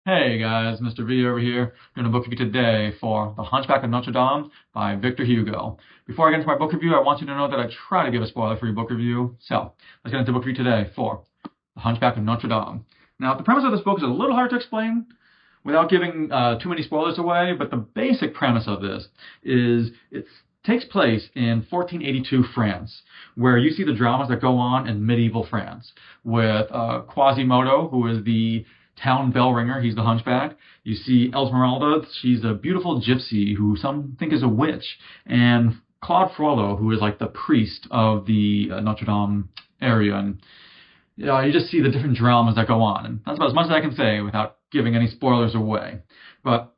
Hey guys, Mr. V over here, doing a book review today for The Hunchback of Notre-Dame by Victor Hugo. Before I get into my book review, I want you to know that I try to give a spoiler-free book review. So, let's get into the book review today for The Hunchback of Notre-Dame. Now, the premise of this book is a little hard to explain without giving too many spoilers away, but the basic premise of this is it takes place in 1482 France, where you see the dramas that go on in medieval France, with Quasimodo, who is the town bell ringer. He's the hunchback. You see Esmeralda. She's a beautiful gypsy who some think is a witch. And Claude Frollo, who is like the priest of the Notre Dame area. And you just see the different dramas that go on. And that's about as much as I can say without giving any spoilers away. But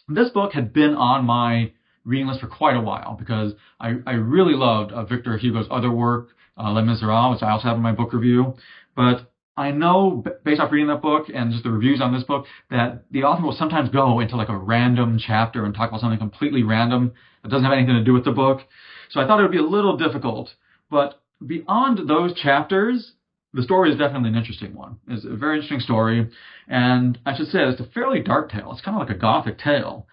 this book had been on my reading list for quite a while because I really loved Victor Hugo's other work, Les Miserables, which I also have in my book review. But I know, based off reading that book and just the reviews on this book, that the author will sometimes go into like a random chapter and talk about something completely random that doesn't have anything to do with the book. So I thought it would be a little difficult. But beyond those chapters, the story is definitely an interesting one. It's a very interesting story. And I should say, it's a fairly dark tale. It's kind of like a gothic tale.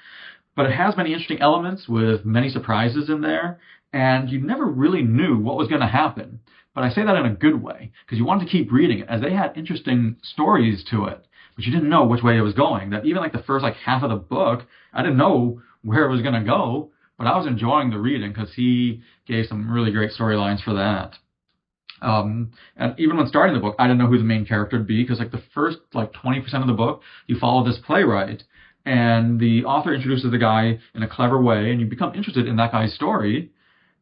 But it has many interesting elements with many surprises in there. And you never really knew what was going to happen. But I say that in a good way, because you wanted to keep reading it, as they had interesting stories to it, but you didn't know which way it was going. That even like the first like half of the book, I didn't know where it was going to go, but I was enjoying the reading because he gave some really great storylines for that. And even when starting the book, I didn't know who the main character would be, because like the first like 20% of the book, you follow this playwright, and the author introduces the guy in a clever way, and you become interested in that guy's story.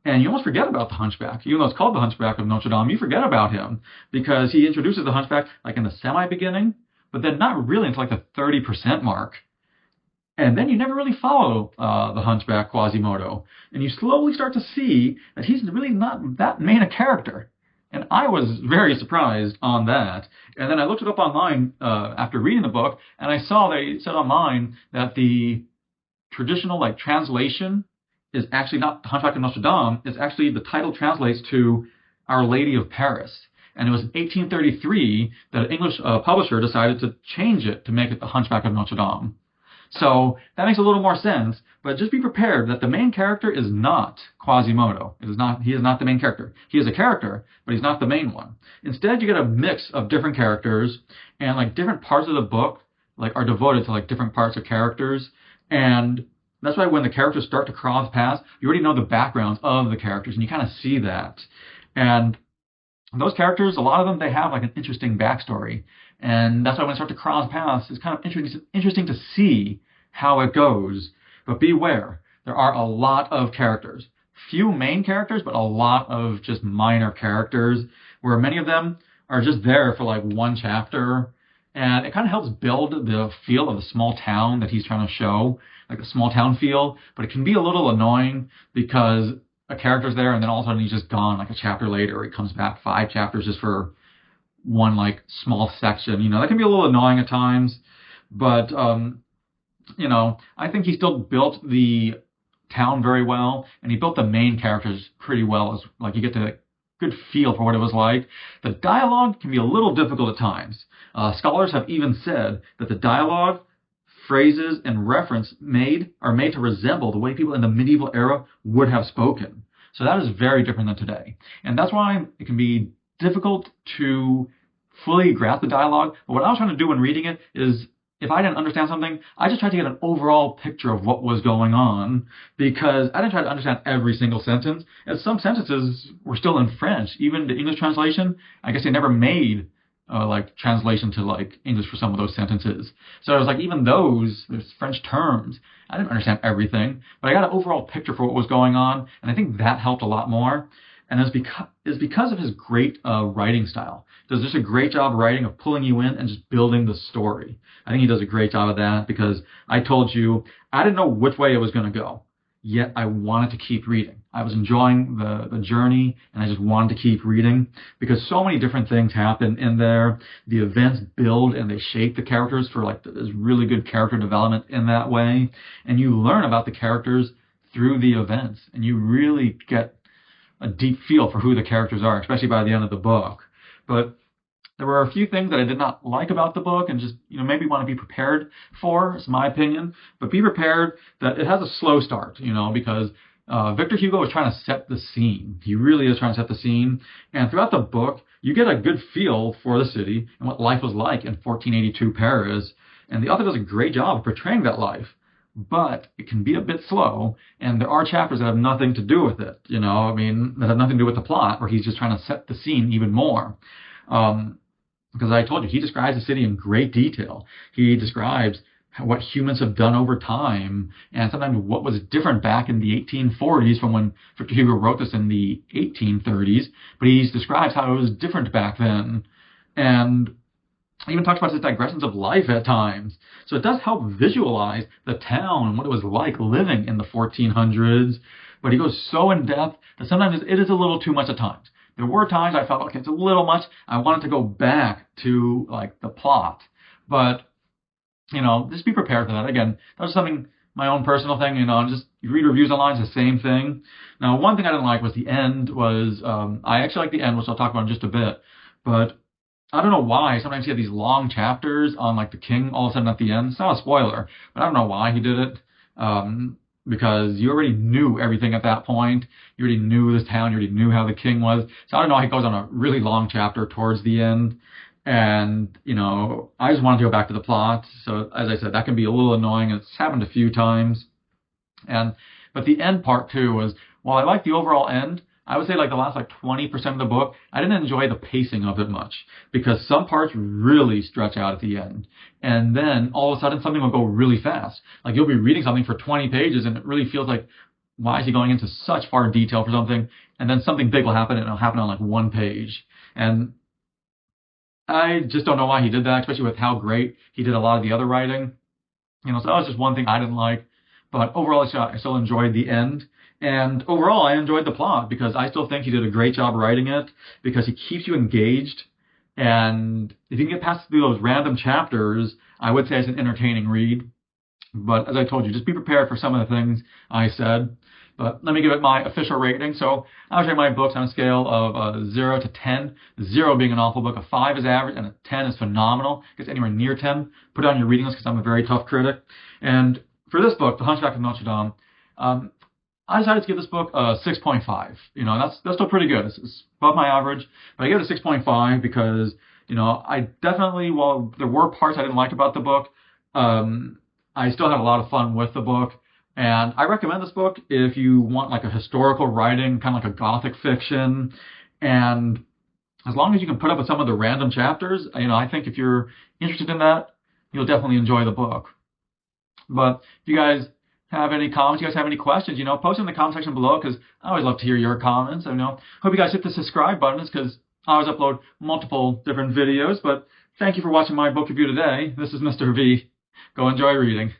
And you almost forget about the Hunchback. Even though it's called the Hunchback of Notre Dame, you forget about him because he introduces the Hunchback like in the semi-beginning, but then not really until like the 30% mark. And then you never really follow the Hunchback Quasimodo. And you slowly start to see that he's really not that main a character. And I was very surprised on that. And then I looked it up online after reading the book, and I saw they said online that the traditional like translation is actually not Hunchback of Notre Dame. It's actually the title translates to Our Lady of Paris. And it was in 1833 that an English publisher decided to change it to make it the Hunchback of Notre Dame. So that makes a little more sense, but just be prepared that the main character is not Quasimodo. He is not the main character. He is a character, but he's not the main one. Instead, you get a mix of different characters, and like different parts of the book like are devoted to like different parts of characters. And that's why when the characters start to cross paths, you already know the backgrounds of the characters, and you kind of see that. And those characters, a lot of them, they have like an interesting backstory. And that's why when they start to cross paths, it's kind of interesting to see how it goes. But beware, there are a lot of characters. Few main characters, but a lot of just minor characters, where many of them are just there for like one chapter. And it kind of helps build the feel of the small town that he's trying to show, like a small town feel. But it can be a little annoying because a character's there and then all of a sudden he's just gone like a chapter later, or he comes back 5 chapters just for one like small section. That can be a little annoying at times. But, I think he still built the town very well, and he built the main characters pretty well. As like you get to good feel for what it was like. The dialogue can be a little difficult at times. Scholars have even said that the dialogue, phrases, and reference are made to resemble the way people in the medieval era would have spoken. So that is very different than today. And that's why it can be difficult to fully grasp the dialogue. But what I was trying to do when reading it is, if I didn't understand something, I just tried to get an overall picture of what was going on, because I didn't try to understand every single sentence. And some sentences were still in French. Even the English translation, I guess they never made like translation to like English for some of those sentences. So it was like, even there's French terms, I didn't understand everything, but I got an overall picture for what was going on, and I think that helped a lot more. And it's because of his great writing style. He does just a great job writing, of pulling you in and just building the story. I think he does a great job of that, because I told you I didn't know which way it was going to go, yet I wanted to keep reading. I was enjoying the journey, and I just wanted to keep reading because so many different things happen in there. The events build and they shape the characters for like there's really good character development in that way, and you learn about the characters through the events, and you really get a deep feel for who the characters are, especially by the end of the book. But There were a few things that I did not like about the book and just, maybe want to be prepared for, is my opinion. But be prepared that it has a slow start, because Victor Hugo is trying to set the scene. He really is trying to set the scene. And throughout the book, you get a good feel for the city and what life was like in 1482 Paris. And the author does a great job of portraying that life. But it can be a bit slow, and there are chapters that have nothing to do with it, that have nothing to do with the plot, where he's just trying to set the scene even more. Because I told you, he describes the city in great detail. He describes what humans have done over time, and sometimes what was different back in the 1840s from when Victor Hugo wrote this in the 1830s, but he describes how it was different back then. And he even talks about his digressions of life at times. So it does help visualize the town and what it was like living in the 1400s. But he goes so in depth that sometimes it is a little too much at times. There were times I felt, okay, it's a little much. I wanted to go back to the plot. But, just be prepared for that. Again, that was something, my own personal thing, just you read reviews online, it's the same thing. Now, one thing I didn't like was the end I actually like the end, which I'll talk about in just a bit. But I don't know why. Sometimes you have these long chapters on the king all of a sudden at the end. It's not a spoiler, but I don't know why he did it. Because you already knew everything at that point. You already knew this town. You already knew how the king was. So I don't know why he goes on a really long chapter towards the end. And, I just wanted to go back to the plot. So as I said, that can be a little annoying. It's happened a few times. But the end part too was, while I like the overall end, I would say the last 20% of the book, I didn't enjoy the pacing of it much, because some parts really stretch out at the end. And then all of a sudden something will go really fast. You'll be reading something for 20 pages and it really feels like, why is he going into such far detail for something? And then something big will happen and it'll happen on one page. And I just don't know why he did that, especially with how great he did a lot of the other writing. So that was just one thing I didn't like. But overall, I still enjoyed the end. And overall, I enjoyed the plot, because I still think he did a great job writing it, because he keeps you engaged. And if you can get past through those random chapters, I would say it's an entertaining read. But as I told you, just be prepared for some of the things I said. But let me give it my official rating. So I would rate my books on a scale of 0 to 10. 0 being an awful book, a 5 is average, and a 10 is phenomenal. If it's anywhere near 10, put it on your reading list, because I'm a very tough critic. And for this book, The Hunchback of Notre-Dame, I decided to give this book a 6.5. That's still pretty good. It's above my average, but I gave it a 6.5 because, I definitely, while there were parts I didn't like about the book, I still had a lot of fun with the book. And I recommend this book if you want a historical writing, kind of like a gothic fiction. And as long as you can put up with some of the random chapters, I think if you're interested in that, you'll definitely enjoy the book. But if you guys have any comments, you guys have any questions, post in the comment section below, because I always love to hear your comments. Hope you guys hit the subscribe button, because I always upload multiple different videos. But thank you for watching my book review today. This is Mr. V. Go enjoy reading.